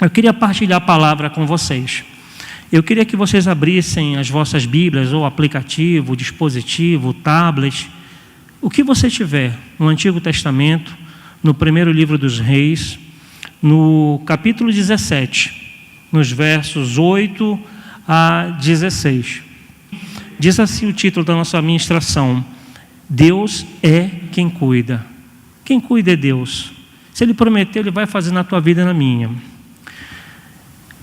Eu queria partilhar a palavra com vocês. Eu queria que vocês abrissem as vossas Bíblias, ou aplicativo, dispositivo, tablet, o que você tiver, no Antigo Testamento, no primeiro livro dos Reis, no capítulo 17, nos versos 8 a 16. Diz assim o título da nossa ministração: Deus é quem cuida. Quem cuida é Deus. Se Ele prometeu, Ele vai fazer na tua vida e na minha.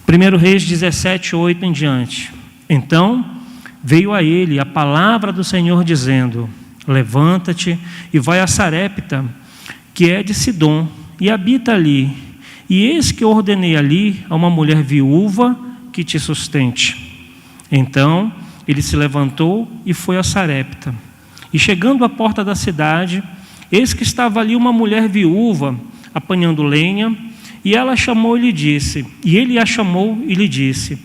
1 Reis 17, 8 em diante. Então veio a ele a palavra do Senhor dizendo: levanta-te e vai a Sarepta, que é de Sidom, e habita ali. E eis que eu ordenei ali a uma mulher viúva que te sustente. Então ele se levantou e foi a Sarepta. E chegando à porta da cidade, eis que estava ali uma mulher viúva apanhando lenha. E ela chamou e lhe disse, e ele a chamou e lhe disse: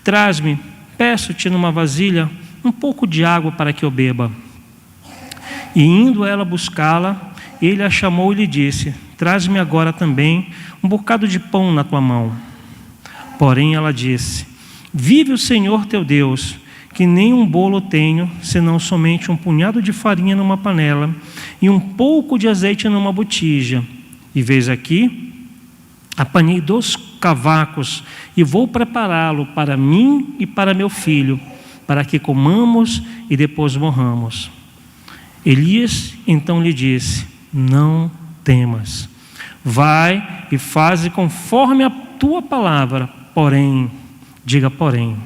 traz-me, peço-te numa vasilha, um pouco de água para que eu beba. E indo ela buscá-la, ele a chamou e lhe disse: traz-me agora também um bocado de pão na tua mão. Porém ela disse: vive o Senhor teu Deus, que nem um bolo tenho, senão somente um punhado de farinha numa panela e um pouco de azeite numa botija. E vês aqui, apanhei 2 cavacos e vou prepará-lo para mim e para meu filho, para que comamos e depois morramos. Elias então lhe disse: não temas, vai e faze conforme a tua palavra, porém, diga porém.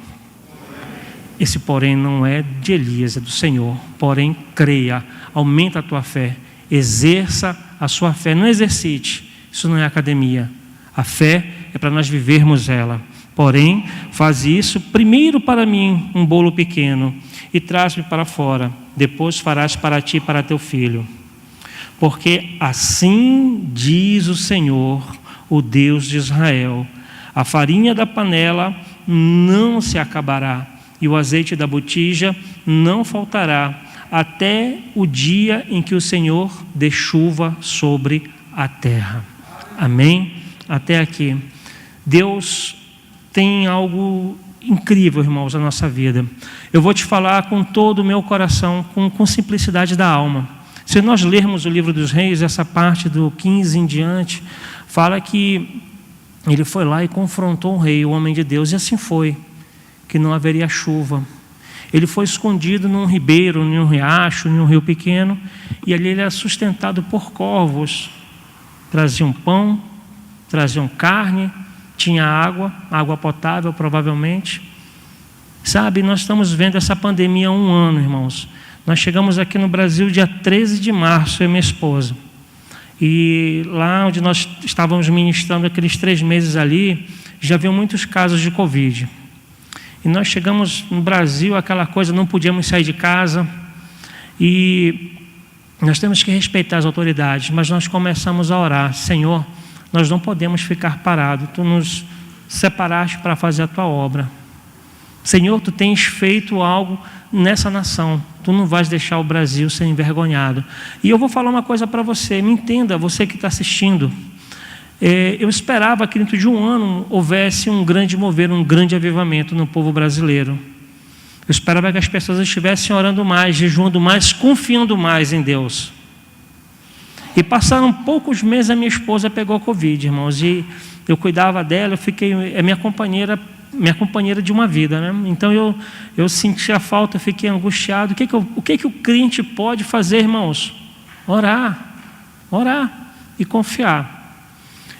Esse porém não é de Elias, é do Senhor. Porém, creia, aumenta a tua fé, exerça a sua fé, não exercite, isso não é academia. A fé é para nós vivermos ela. Porém, faz isso primeiro para mim um bolo pequeno e traz-me para fora. Depois farás para ti e para teu filho. Porque assim diz o Senhor, o Deus de Israel: a farinha da panela não se acabará e o azeite da botija não faltará, até o dia em que o Senhor dê chuva sobre a terra. Amém? Até aqui. Deus tem algo incrível, irmãos, na nossa vida. Eu vou te falar com todo o meu coração, com simplicidade da alma. Se nós lermos o livro dos Reis, essa parte do 15 em diante, fala que ele foi lá e confrontou o rei, o homem de Deus, e assim foi, que não haveria chuva. Ele foi escondido num ribeiro, num riacho, num rio pequeno, e ali ele era sustentado por corvos. Traziam pão, traziam carne, tinha água potável provavelmente. Sabe, nós estamos vendo essa pandemia há 1 ano, irmãos. Nós chegamos aqui no Brasil dia 13 de março, eu e minha esposa. E lá onde nós estávamos ministrando aqueles 3 meses ali, já haviam muitos casos de Covid. E nós chegamos no Brasil, aquela coisa, não podíamos sair de casa. E nós temos que respeitar as autoridades, mas nós começamos a orar: Senhor, nós não podemos ficar parados. Tu nos separaste para fazer a tua obra. Senhor, tu tens feito algo nessa nação. Tu não vais deixar o Brasil ser envergonhado. E eu vou falar uma coisa para você, me entenda, você que está assistindo. Eu esperava que dentro de 1 ano houvesse um grande mover, um grande avivamento no povo brasileiro. Eu esperava que as pessoas estivessem orando mais, jejuando mais, confiando mais em Deus. E passaram poucos meses, a minha esposa pegou Covid, irmãos, e eu cuidava dela, eu fiquei, é minha companheira de uma vida, né? Então eu senti a falta, eu fiquei angustiado. O que o crente pode fazer, irmãos? Orar e confiar.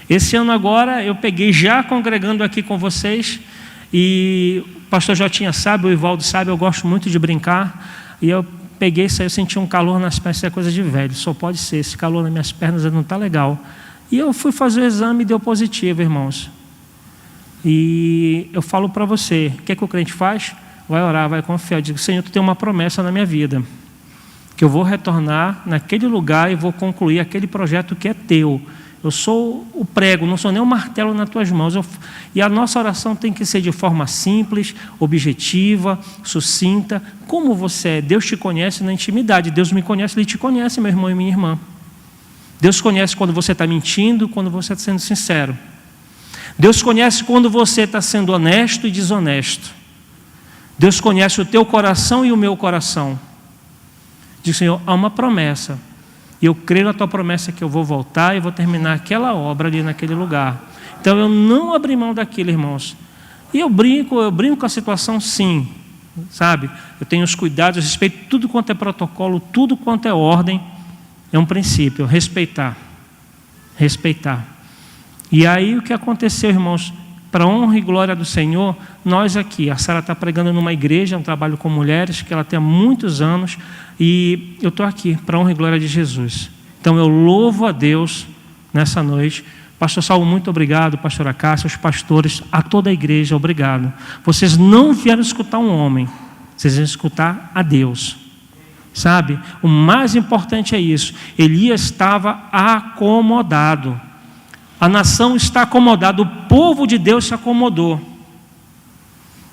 Esse ano agora eu peguei, já congregando aqui com vocês, e o pastor Jotinha sabe, o Ivaldo sabe, eu gosto muito de brincar, e eu peguei isso aí, eu senti um calor nas pernas, isso é coisa de velho, só pode ser, esse calor nas minhas pernas não está legal. E eu fui fazer o exame e deu positivo, irmãos. E eu falo para você, o que é que o crente faz? Vai orar, vai confiar. Eu digo: Senhor, tu tem uma promessa na minha vida, que eu vou retornar naquele lugar e vou concluir aquele projeto que é teu. Eu sou o prego, não sou nem o martelo nas tuas mãos. E a nossa oração tem que ser de forma simples, objetiva, sucinta. Como você é? Deus te conhece na intimidade. Deus me conhece, Ele te conhece, meu irmão e minha irmã. Deus conhece quando você está mentindo, quando você está sendo sincero. Deus conhece quando você está sendo honesto e desonesto. Deus conhece o teu coração e o meu coração. Diz: Senhor, há uma promessa. E eu creio na tua promessa que eu vou voltar e vou terminar aquela obra ali naquele lugar. Então eu não abri mão daquilo, irmãos. E eu brinco com a situação, sim. Sabe? Eu tenho os cuidados, eu respeito tudo quanto é protocolo, tudo quanto é ordem. É um princípio, respeitar. Respeitar. E aí o que aconteceu, irmãos? Para a honra e glória do Senhor, nós aqui, a Sara está pregando numa igreja, um trabalho com mulheres, que ela tem há muitos anos, e eu estou aqui para a honra e glória de Jesus. Então eu louvo a Deus nessa noite. Pastor Saulo, muito obrigado. Pastora Cássia, os pastores, a toda a igreja, obrigado. Vocês não vieram escutar um homem, vocês vieram escutar a Deus. Sabe? O mais importante é isso. Elias estava acomodado. A nação está acomodada, o povo de Deus se acomodou.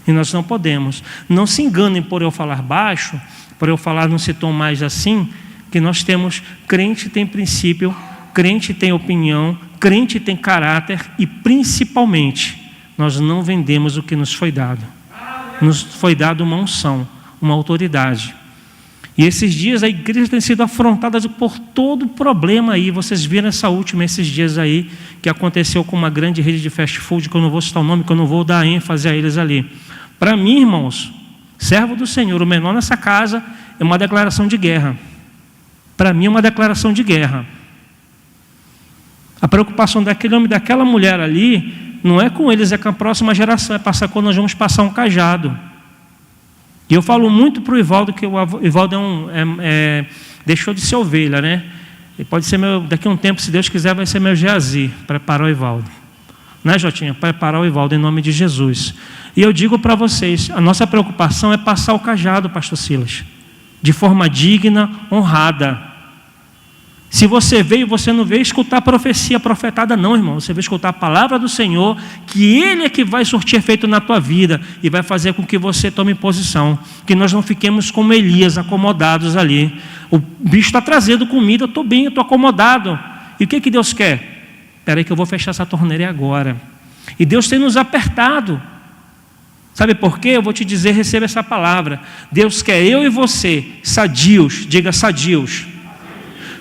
E nós não podemos. Não se enganem por eu falar baixo, por eu falar num tom mais assim, que nós temos, crente tem princípio, crente tem opinião, crente tem caráter e principalmente, nós não vendemos o que nos foi dado. Nos foi dado uma unção, uma autoridade. E esses dias a igreja tem sido afrontada por todo o problema aí. Vocês viram esses dias aí, que aconteceu com uma grande rede de fast food, que eu não vou citar o nome, que eu não vou dar ênfase a eles ali. Para mim, irmãos, servo do Senhor, o menor nessa casa, é uma declaração de guerra. Para mim é uma declaração de guerra. A preocupação daquele homem, daquela mulher ali, não é com eles, é com a próxima geração, é passar quando nós vamos passar um cajado. E eu falo muito para o Ivaldo, que o Ivaldo deixou de ser ovelha, né? Ele pode ser daqui a um tempo, se Deus quiser, vai ser meu Geazi, preparar o Ivaldo. Né, Jotinha? Preparar o Ivaldo em nome de Jesus. E eu digo para vocês, a nossa preocupação é passar o cajado, pastor Silas, de forma digna, honrada. Se você veio, você não veio escutar a profecia profetada, não, irmão. Você veio escutar a palavra do Senhor, que Ele é que vai surtir efeito na tua vida e vai fazer com que você tome posição. Que nós não fiquemos como Elias, acomodados ali. O bicho está trazendo comida, eu estou bem, eu estou acomodado. E o que Deus quer? Espera aí que eu vou fechar essa torneira agora. E Deus tem nos apertado. Sabe por quê? Eu vou te dizer, receba essa palavra. Deus quer eu e você, sadios, diga sadios.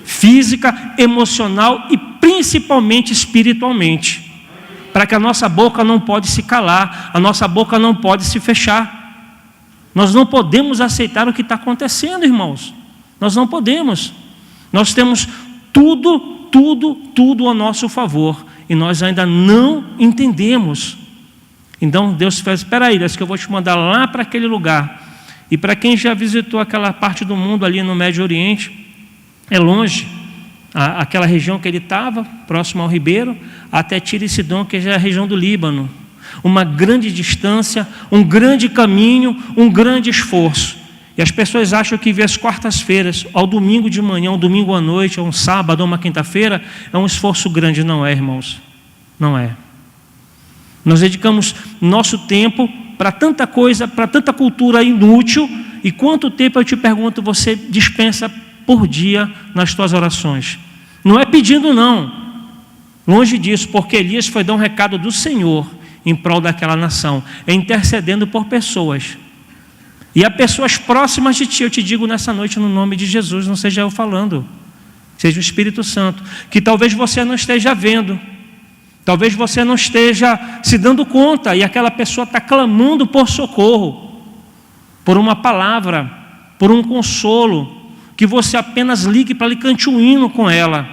Física, emocional e principalmente espiritualmente, para que a nossa boca não pode se calar, a nossa boca não pode se fechar. Nós não podemos aceitar o que está acontecendo, irmãos. Nós não podemos. Nós temos tudo a nosso favor e nós ainda não entendemos. Então Deus faz: espera aí, que eu vou te mandar lá para aquele lugar. E para quem já visitou aquela parte do mundo ali no Médio Oriente, é longe, aquela região que ele estava, próximo ao Ribeiro, até Tiro e Sidom, que já é a região do Líbano. Uma grande distância, um grande caminho, um grande esforço. E as pessoas acham que vir às quartas-feiras, ao domingo de manhã, ao domingo à noite, ao sábado, ou uma quinta-feira, é um esforço grande. Não é, irmãos. Não é. Nós dedicamos nosso tempo para tanta coisa, para tanta cultura inútil. E quanto tempo, eu te pergunto, você dispensa por dia nas tuas orações? Não é pedindo, não, longe disso, porque Elias foi dar um recado do Senhor em prol daquela nação, é intercedendo por pessoas, e há pessoas próximas de ti. Eu te digo nessa noite, no nome de Jesus, não seja eu falando, seja o Espírito Santo, que talvez você não esteja vendo, talvez você não esteja se dando conta, e aquela pessoa está clamando por socorro, por uma palavra, por um consolo, que você apenas ligue para lhe cante um hino com ela,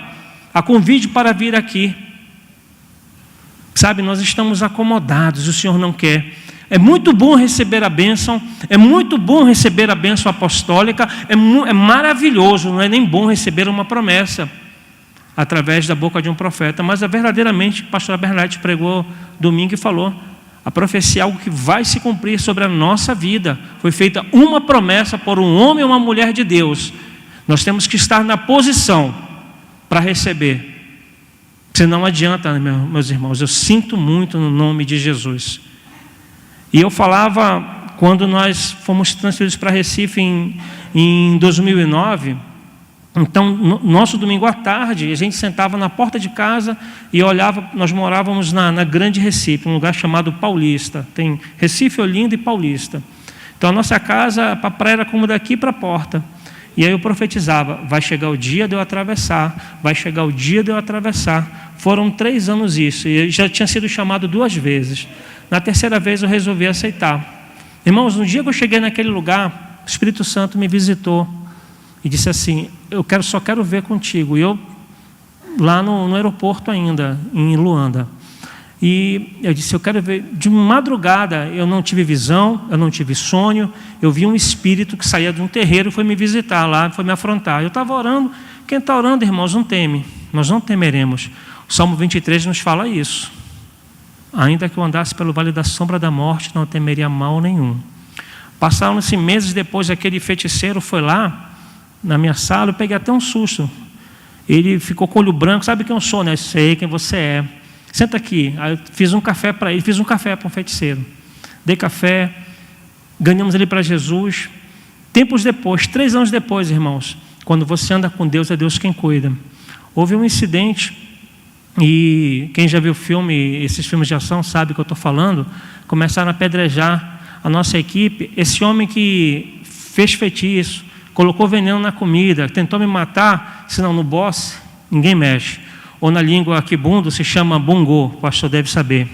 a convide para vir aqui. Sabe, nós estamos acomodados, o Senhor não quer. É muito bom receber a bênção, é muito bom receber a bênção apostólica, é maravilhoso, não é nem bom receber uma promessa através da boca de um profeta, mas verdadeiramente, a pastora Bernadette pregou domingo e falou, a profecia é algo que vai se cumprir sobre a nossa vida. Foi feita uma promessa por um homem ou uma mulher de Deus. Nós temos que estar na posição para receber. Senão não adianta, meus irmãos. Eu sinto muito no nome de Jesus. E eu falava, quando nós fomos transferidos para Recife em 2009, Então, nosso domingo à tarde, a gente sentava na porta de casa e olhava. Nós morávamos na Grande Recife, um lugar chamado Paulista. Tem Recife, Olinda e Paulista. Então, a nossa casa, a praia era como daqui para a porta. E aí eu profetizava: vai chegar o dia de eu atravessar, vai chegar o dia de eu atravessar. Foram 3 anos isso, e eu já tinha sido chamado 2 vezes. Na terceira vez eu resolvi aceitar. Irmãos, no dia que eu cheguei naquele lugar, o Espírito Santo me visitou e disse assim: só quero ver contigo. E eu, lá no aeroporto ainda, em Luanda. E eu disse: eu quero ver. De madrugada, eu não tive visão, eu não tive sonho. Eu vi um espírito que saía de um terreiro e foi me visitar lá, foi me afrontar. Eu estava orando. Quem está orando, irmãos, não teme. Nós não temeremos. O Salmo 23 nos fala isso. Ainda que eu andasse pelo vale da sombra da morte, não temeria mal nenhum. Passaram-se meses depois, aquele feiticeiro foi lá na minha sala, eu peguei até um susto. Ele ficou com o olho branco. Sabe quem eu sou, né? Eu sei quem você é. Senta aqui. Aí eu fiz um café para ele, fiz um café para um feiticeiro. Dei café, ganhamos ele para Jesus. Tempos depois, 3 anos depois, irmãos, quando você anda com Deus, é Deus quem cuida. Houve um incidente, e quem já viu esses filmes de ação sabe o que eu estou falando. Começaram a apedrejar a nossa equipe. Esse homem que fez feitiço, colocou veneno na comida, tentou me matar, senão no boss, ninguém mexe. Ou na língua quibundo se chama bongô, o pastor deve saber.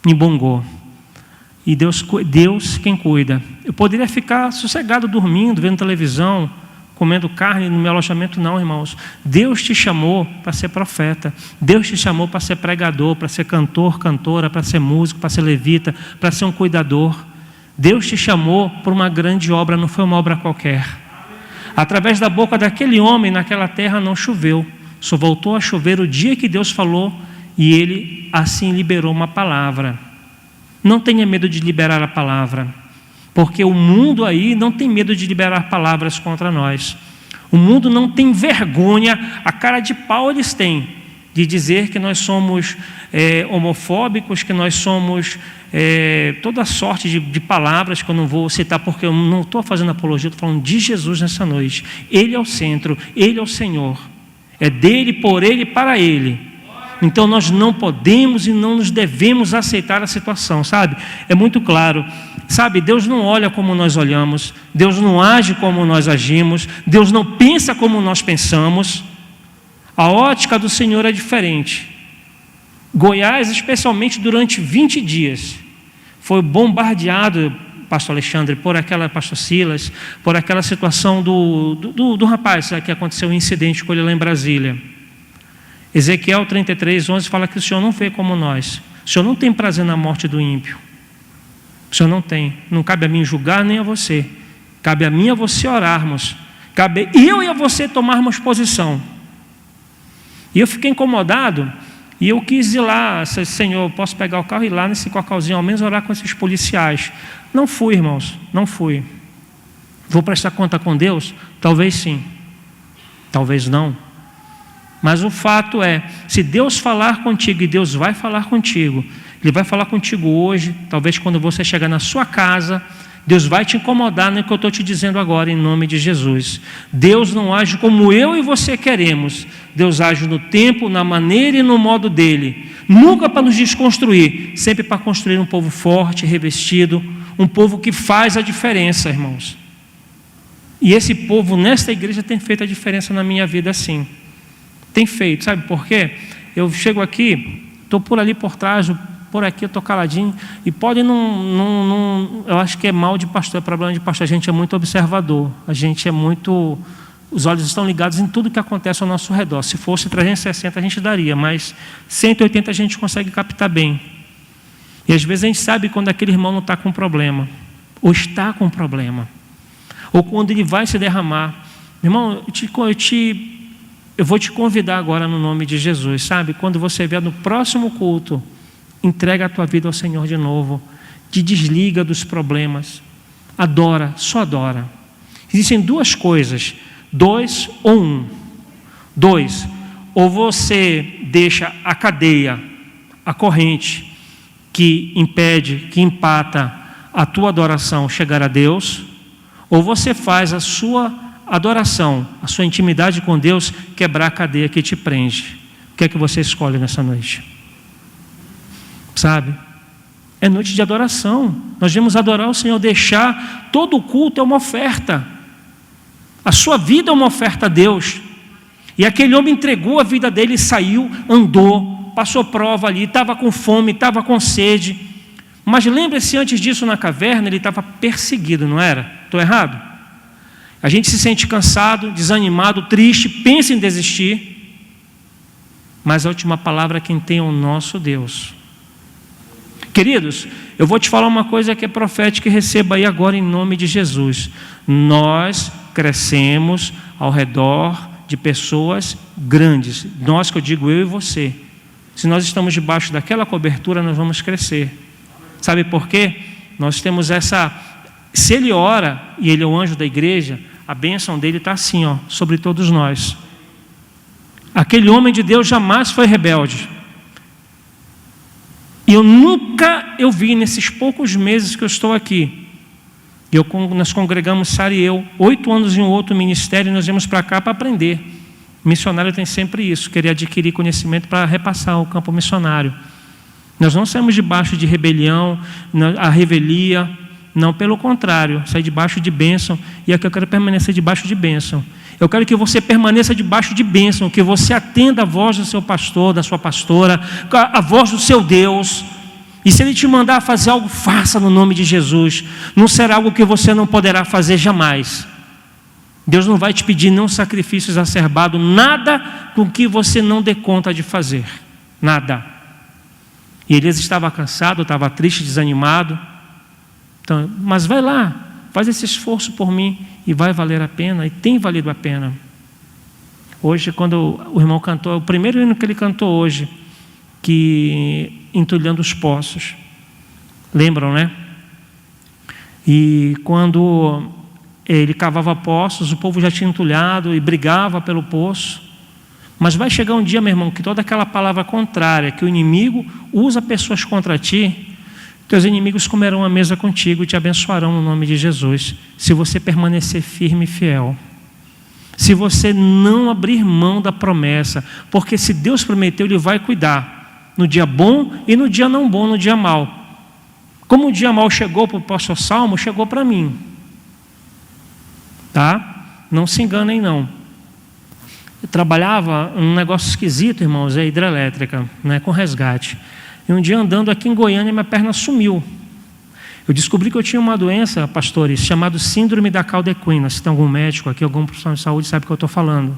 Em bongô. E Deus quem cuida. Eu poderia ficar sossegado dormindo, vendo televisão, comendo carne no meu alojamento, não, irmãos. Deus te chamou para ser profeta. Deus te chamou para ser pregador, para ser cantor, cantora, para ser músico, para ser levita, para ser um cuidador. Deus te chamou para uma grande obra, não foi uma obra qualquer. Através da boca daquele homem, naquela terra não choveu. Só voltou a chover o dia que Deus falou, e ele assim liberou uma palavra. Não tenha medo de liberar a palavra, porque o mundo aí não tem medo de liberar palavras contra nós. O mundo não tem vergonha, a cara de pau eles têm, de dizer que nós somos homofóbicos, que nós somos toda sorte de palavras que eu não vou citar, porque eu não estou fazendo apologia, estou falando de Jesus nessa noite. Ele é o centro, Ele é o Senhor. É dele, por ele e para ele. Então nós não podemos e não nos devemos aceitar a situação, sabe? É muito claro, sabe? Deus não olha como nós olhamos, Deus não age como nós agimos, Deus não pensa como nós pensamos. A ótica do Senhor é diferente. Goiás, especialmente durante 20 dias, foi bombardeado, pastor Alexandre, pastor Silas, por aquela situação do rapaz que aconteceu um incidente com ele lá em Brasília. Ezequiel 33:11 fala que o Senhor não vê como nós. O Senhor não tem prazer na morte do ímpio. O Senhor não tem. Não cabe a mim julgar nem a você. Cabe a mim e a você orarmos. Cabe eu e a você tomarmos posição. E eu fiquei incomodado. E eu quis ir lá, Senhor, eu posso pegar o carro e ir lá nesse cocalzinho, ao menos orar com esses policiais. Não fui, irmãos, não fui. Vou prestar conta com Deus? Talvez sim, talvez não. Mas o fato é, se Deus falar contigo, e Deus vai falar contigo, Ele vai falar contigo hoje, talvez quando você chegar na sua casa, Deus vai te incomodar no que eu estou te dizendo agora, em nome de Jesus. Deus não age como eu e você queremos. Deus age no tempo, na maneira e no modo dEle. Nunca para nos desconstruir, sempre para construir um povo forte, revestido, um povo que faz a diferença, irmãos. E esse povo, nesta igreja, tem feito a diferença na minha vida, sim. Tem feito, sabe por quê? Eu chego aqui, estou por ali por trás, por aqui eu estou caladinho, e pode não, eu acho que é mal de pastor, é problema de pastor, a gente é muito observador, a gente é muito, os olhos estão ligados em tudo que acontece ao nosso redor. Se fosse 360 a gente daria, mas 180 a gente consegue captar bem. E às vezes a gente sabe quando aquele irmão não está com problema, ou está com problema, ou quando ele vai se derramar. Irmão, eu vou te convidar agora no nome de Jesus, sabe? Quando você vier no próximo culto, entrega a tua vida ao Senhor de novo, te desliga dos problemas, adora, só adora. Existem 2 coisas, 2 ou 1. 2, ou você deixa a cadeia, a corrente que impede, que empata a tua adoração chegar a Deus, ou você faz a adoração, a sua intimidade com Deus, quebrar a cadeia que te prende. O que é que você escolhe nessa noite? Sabe? É noite de adoração. Nós devemos adorar o Senhor, deixar todo o culto é uma oferta. A sua vida é uma oferta a Deus. E aquele homem entregou a vida dele e saiu, andou, passou prova ali, estava com fome, estava com sede. Mas lembre-se, antes disso na caverna, ele estava perseguido, não era? Estou errado? A gente se sente cansado, desanimado, triste, pensa em desistir. Mas a última palavra quem tem é o nosso Deus. Queridos, eu vou te falar uma coisa que é profética e receba aí agora em nome de Jesus. Nós crescemos ao redor de pessoas grandes. Nós, que eu digo eu e você. Se nós estamos debaixo daquela cobertura, nós vamos crescer. Sabe por quê? Nós temos essa... Se ele ora, e ele é o anjo da igreja, a bênção dele está assim, ó, sobre todos nós. Aquele homem de Deus jamais foi rebelde. E eu vi nesses poucos meses que eu estou aqui, nós congregamos Sara e eu, 8 anos em um outro ministério, e nós viemos para cá para aprender. O missionário tem sempre isso, querer adquirir conhecimento para repassar o campo missionário. Nós não saímos debaixo de rebelião, a revelia, não, pelo contrário, sair debaixo de bênção, e aqui eu quero permanecer debaixo de bênção. Eu quero que você permaneça debaixo de bênção, que você atenda a voz do seu pastor, da sua pastora, a voz do seu Deus. E se ele te mandar fazer algo, faça no nome de Jesus. Não será algo que você não poderá fazer jamais. Deus não vai te pedir nenhum sacrifício exacerbado, nada com que você não dê conta de fazer. Nada. E Elias estava cansado, estava triste, desanimado. Então, mas vai lá, faz esse esforço por mim e vai valer a pena, e tem valido a pena. Hoje, quando o irmão cantou, o primeiro hino que ele cantou hoje, que entulhando os poços, lembram, né? E quando ele cavava poços, o povo já tinha entulhado e brigava pelo poço. Mas vai chegar um dia, meu irmão, que toda aquela palavra contrária, que o inimigo usa pessoas contra ti, teus inimigos comerão a mesa contigo e te abençoarão no nome de Jesus, se você permanecer firme e fiel. Se você não abrir mão da promessa, porque se Deus prometeu, Ele vai cuidar, no dia bom e no dia não bom, no dia mau. Como o dia mau chegou para o apóstolo Salmo, chegou para mim. Tá? Não se enganem não. Eu trabalhava um negócio esquisito, irmãos, é hidrelétrica, né, com resgate. E um dia andando aqui em Goiânia, minha perna sumiu. Eu descobri que eu tinha uma doença, pastores, chamada síndrome da cauda equina. Se tem algum médico aqui, algum profissional de saúde, sabe o que eu estou falando.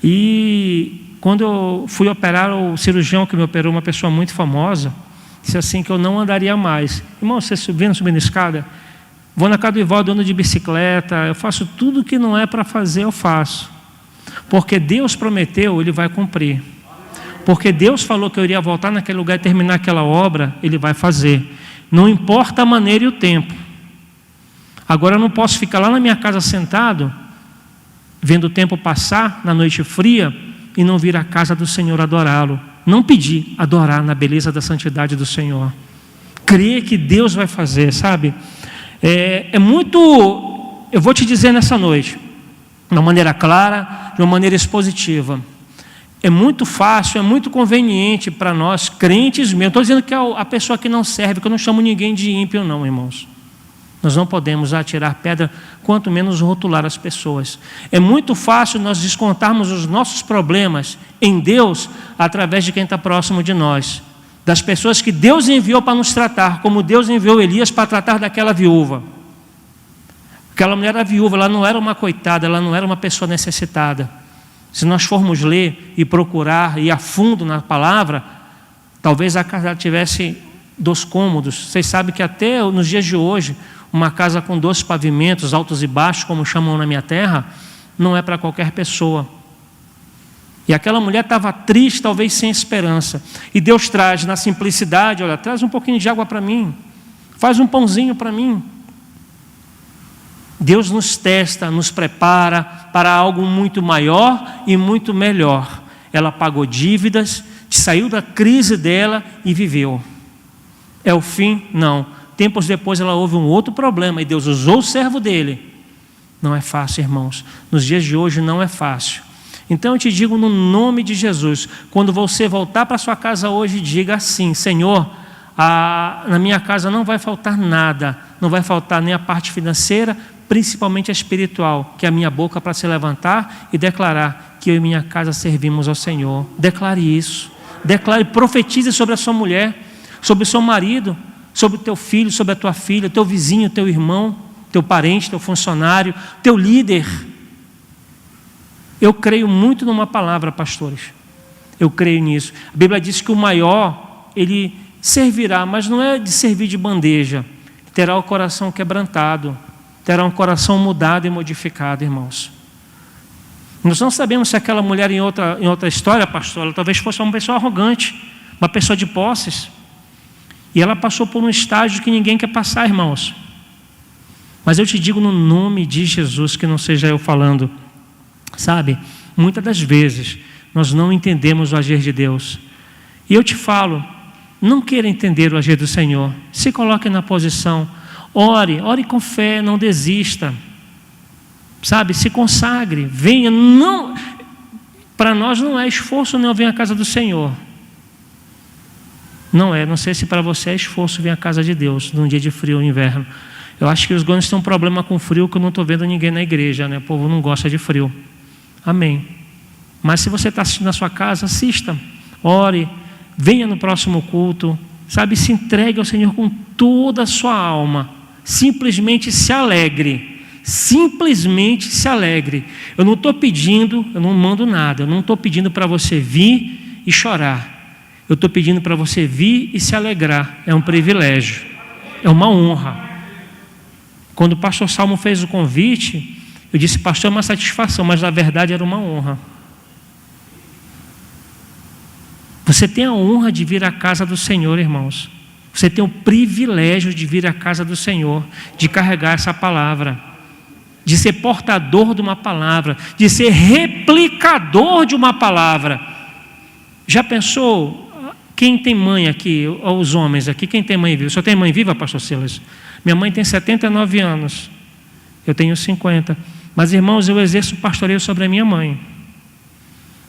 E quando eu fui operar, o cirurgião que me operou, uma pessoa muito famosa, disse assim que eu não andaria mais. Irmão, você subindo a escada, vou na casa do Ivaldo, ando de bicicleta, eu faço tudo que não é para fazer, eu faço. Porque Deus prometeu, Ele vai cumprir. Porque Deus falou que eu iria voltar naquele lugar e terminar aquela obra, Ele vai fazer. Não importa a maneira e o tempo. Agora eu não posso ficar lá na minha casa sentado, vendo o tempo passar na noite fria, e não vir à casa do Senhor adorá-lo. Não pedir, adorar na beleza da santidade do Senhor. Crer que Deus vai fazer, sabe? É muito... Eu vou te dizer nessa noite, de uma maneira clara, de uma maneira expositiva. É muito fácil, é muito conveniente para nós, crentes mesmo. Estou dizendo que é a pessoa que não serve, que eu não chamo ninguém de ímpio não, irmãos. Nós não podemos atirar pedra, quanto menos rotular as pessoas. É muito fácil nós descontarmos os nossos problemas em Deus, através de quem está próximo de nós. Das pessoas que Deus enviou para nos tratar, como Deus enviou Elias para tratar daquela viúva. Aquela mulher era viúva, ela não era uma coitada, ela não era uma pessoa necessitada. Se nós formos ler e procurar, ir a fundo na palavra, talvez a casa tivesse 2 cômodos. Vocês sabem que até nos dias de hoje, uma casa com 2 pavimentos, altos e baixos, como chamam na minha terra, não é para qualquer pessoa. E aquela mulher estava triste, talvez sem esperança. E Deus traz na simplicidade, olha, traz um pouquinho de água para mim, faz um pãozinho para mim. Deus nos testa, nos prepara para algo muito maior e muito melhor. Ela pagou dívidas, saiu da crise dela e viveu. É o fim? Não. Tempos depois ela houve um outro problema e Deus usou o servo dele Não é fácil, irmãos. Nos dias de hoje não é fácil. Então eu te digo no nome de Jesus, quando você voltar para sua casa hoje, diga assim: Senhor, na minha casa não vai faltar nada, não vai faltar nem a parte financeira, principalmente a espiritual, que é a minha boca para se levantar e declarar que eu e minha casa servimos ao Senhor. Declare isso, declare, profetize sobre a sua mulher, sobre o seu marido, sobre o teu filho, sobre a tua filha, teu vizinho, teu irmão, teu parente, teu funcionário, teu líder. Eu creio muito numa palavra, pastores. Eu creio nisso. A Bíblia diz que o maior, ele servirá, mas não é de servir de bandeja. Terá o coração quebrantado, terá um coração mudado e modificado, irmãos. Nós não sabemos se aquela mulher em outra história, pastor, ela talvez fosse uma pessoa arrogante, uma pessoa de posses. E ela passou por um estágio que ninguém quer passar, irmãos. Mas eu te digo no nome de Jesus, que não seja eu falando. Sabe, muitas das vezes nós não entendemos o agir de Deus. E eu te falo, não queira entender o agir do Senhor. Se coloque na posição, ore com fé, não desista. Sabe, se consagre, venha. Não, para nós não é esforço não vir à casa do Senhor. Não sei se para você é esforço vir à casa de Deus num dia de frio ou inverno. Eu acho que os gomes têm um problema com frio que eu não estou vendo ninguém na igreja, né? O povo não gosta de frio. Amém. Mas se você está assistindo na sua casa, assista, ore, venha no próximo culto, sabe, se entregue ao Senhor com toda a sua alma, simplesmente se alegre, eu não estou pedindo, eu não mando nada, eu não estou pedindo para você vir e chorar, eu estou pedindo para você vir e se alegrar, é um privilégio, é uma honra. Quando o pastor Salmo fez o convite, eu disse, pastor, é uma satisfação, mas na verdade era uma honra. Você tem a honra de vir à casa do Senhor, irmãos. Você tem o privilégio de vir à casa do Senhor, de carregar essa palavra, de ser portador de uma palavra, de ser replicador de uma palavra. Já pensou, quem tem mãe aqui, os homens aqui, quem tem mãe viva? O senhor tem mãe viva, pastor Silas? Minha mãe tem 79 anos, eu tenho 50. Mas, irmãos, eu exerço pastoreio sobre a minha mãe.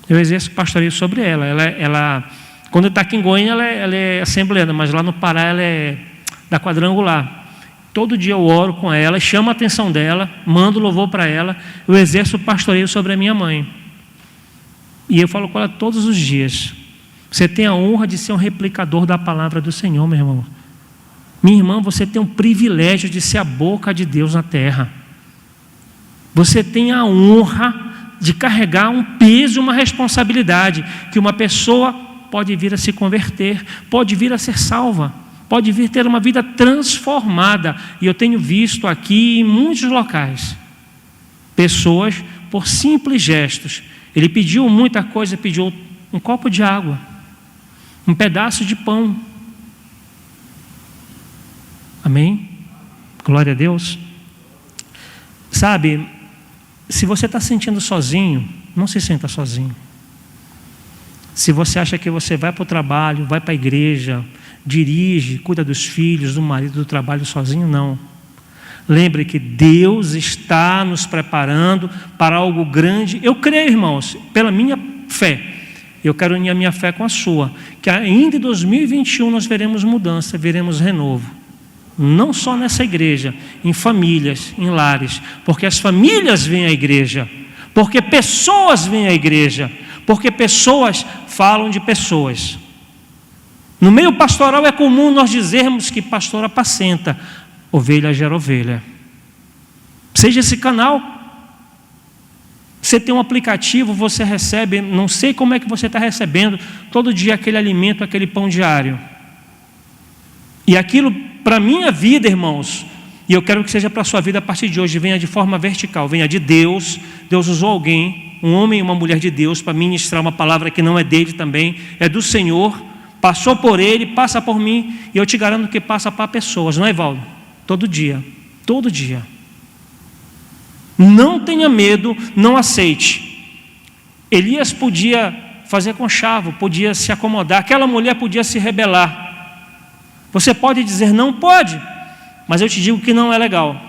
Eu exerço pastoreio sobre ela. Ela quando está aqui em Goiânia, ela é assembleana, mas lá no Pará ela é da quadrangular. Todo dia eu oro com ela, chamo a atenção dela, mando louvor para ela. Eu exerço pastoreio sobre a minha mãe. E eu falo com ela todos os dias. Você tem a honra de ser um replicador da palavra do Senhor, meu irmão. Minha irmã, você tem o privilégio de ser a boca de Deus na terra. Você tem a honra de carregar um peso, uma responsabilidade, que uma pessoa pode vir a se converter, pode vir a ser salva, pode vir ter uma vida transformada. E eu tenho visto aqui em muitos locais, pessoas por simples gestos. Ele pediu muita coisa, pediu um copo de água, um pedaço de pão. Amém? Glória a Deus. Sabe, se você está se sentindo sozinho, não se sinta sozinho. Se você acha que você vai para o trabalho, vai para a igreja, dirige, cuida dos filhos, do marido, do trabalho sozinho, não. Lembre que Deus está nos preparando para algo grande. Eu creio, irmãos, pela minha fé, eu quero unir a minha fé com a sua, que ainda em 2021 nós veremos mudança, veremos renovo. Não só nessa igreja, em famílias, em lares, porque as famílias vêm à igreja, porque pessoas vêm à igreja, porque pessoas falam de pessoas. No meio pastoral é comum nós dizermos que pastor apacenta, ovelha gera ovelha. Seja esse canal. Você tem um aplicativo, você recebe, não sei como é que você está recebendo todo dia aquele alimento, aquele pão diário. E aquilo, para a minha vida, irmãos, e eu quero que seja para a sua vida a partir de hoje, venha de forma vertical, venha de Deus. Deus usou alguém, um homem e uma mulher de Deus, para ministrar uma palavra que não é dele também, é do Senhor, passou por ele, passa por mim, e eu te garanto que passa para pessoas, não é, Valdo? Todo dia, todo dia. Não tenha medo, não aceite. Elias podia fazer conchavo, podia se acomodar, aquela mulher podia se rebelar. Você pode dizer não? Pode, mas eu te digo que não é legal.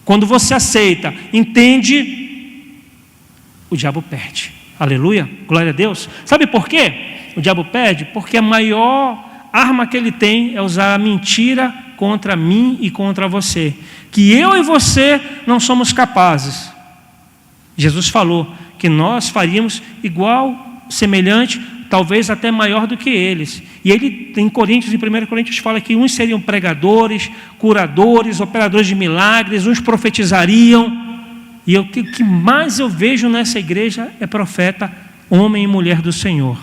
Quando você aceita, entende, o diabo perde. Aleluia, glória a Deus. Sabe por quê? O diabo perde porque a maior arma que ele tem é usar a mentira contra mim e contra você, que eu e você não somos capazes. Jesus falou que nós faríamos igual, semelhante, talvez até maior do que eles. E ele, em Coríntios, em 1 Coríntios, fala que uns seriam pregadores, curadores, operadores de milagres, uns profetizariam. E o que mais eu vejo nessa igreja é profeta, homem e mulher do Senhor,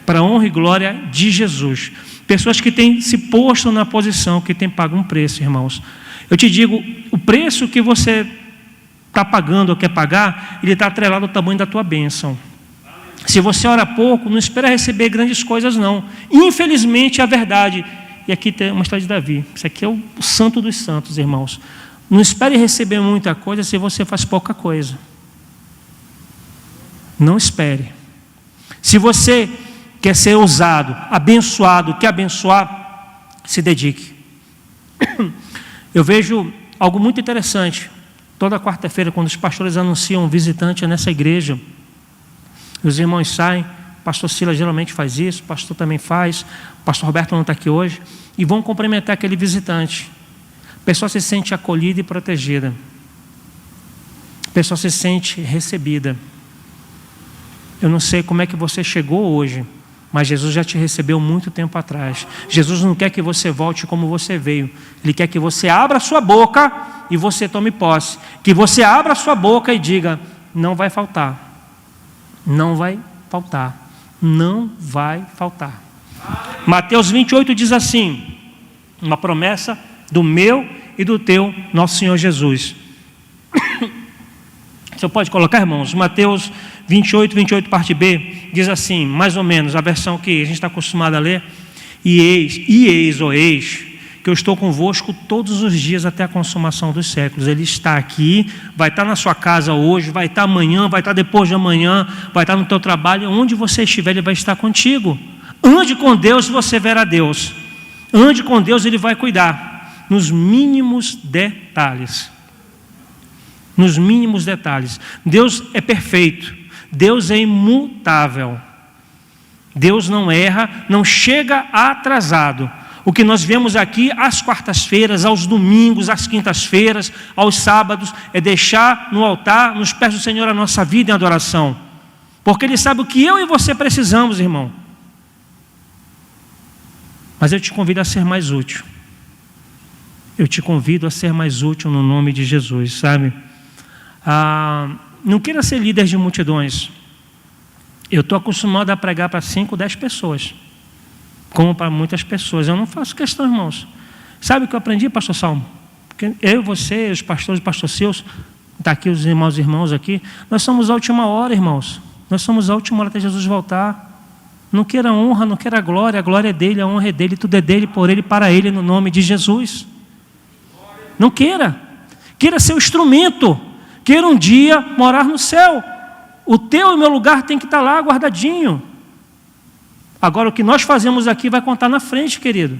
para a honra e glória de Jesus. Pessoas que têm se posto na posição, que têm pago um preço, irmãos. Eu te digo, o preço que você está pagando ou quer pagar, ele está atrelado ao tamanho da tua bênção. Se você ora pouco, não espera receber grandes coisas, não. Infelizmente, é a verdade. E aqui tem uma história de Davi. Isso aqui é o santo dos santos, irmãos. Não espere receber muita coisa se você faz pouca coisa. Não espere. Se você quer ser usado, abençoado, quer abençoar, se dedique. Eu vejo algo muito interessante. Toda quarta-feira, quando os pastores anunciam um visitante nessa igreja, os irmãos saem, o pastor Silas geralmente faz isso, o pastor também faz, o pastor Roberto não está aqui hoje, e vão cumprimentar aquele visitante. A pessoa se sente acolhida e protegida. A pessoa se sente recebida. Eu não sei como é que você chegou hoje, mas Jesus já te recebeu muito tempo atrás. Jesus não quer que você volte como você veio. Ele quer que você abra a sua boca e você tome posse. Que você abra a sua boca e diga, não vai faltar. Não vai faltar. Não vai faltar. Mateus 28 diz assim, uma promessa do meu e do teu nosso Senhor Jesus. Você pode colocar, irmãos? Mateus 28, parte B, diz assim, mais ou menos, a versão que a gente está acostumado a ler. E eis, que eu estou convosco todos os dias até a consumação dos séculos. Ele está aqui, vai estar na sua casa hoje, vai estar amanhã, vai estar depois de amanhã, vai estar no teu trabalho, onde você estiver, Ele vai estar contigo. Ande com Deus, você verá Deus. Ande com Deus, Ele vai cuidar, nos mínimos detalhes. Nos mínimos detalhes. Deus é perfeito, Deus é imutável. Deus não erra, não chega atrasado. O que nós vemos aqui às quartas-feiras, aos domingos, às quintas-feiras, aos sábados, é deixar no altar, nos pés do Senhor, a nossa vida em adoração. Porque Ele sabe o que eu e você precisamos, irmão. Mas eu te convido a ser mais útil. Eu te convido a ser mais útil no nome de Jesus, sabe? Não queira ser líder de multidões. Eu estou acostumado a pregar para 5, 10 pessoas, como para muitas pessoas. Eu não faço questão, irmãos. Sabe o que eu aprendi, pastor Salmo? Porque eu, você, os pastores, o pastor Seus, está aqui os irmãos aqui, nós somos a última hora, irmãos. Nós somos a última hora até Jesus voltar. Não queira honra, não queira glória. A glória é dele, a honra é dele, tudo é dele, por ele, para ele, no nome de Jesus. Não queira. Queira ser o instrumento. Queira um dia morar no céu. O teu e o meu lugar tem que estar lá guardadinho. Agora o que nós fazemos aqui vai contar na frente, querido.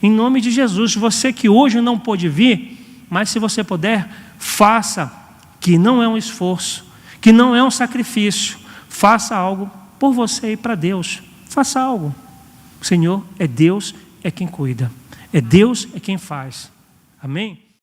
Em nome de Jesus, você que hoje não pôde vir, mas se você puder, faça, que não é um esforço, que não é um sacrifício. Faça algo por você e para Deus. Faça algo. O Senhor é Deus, é quem cuida. É Deus, é quem faz. Amém?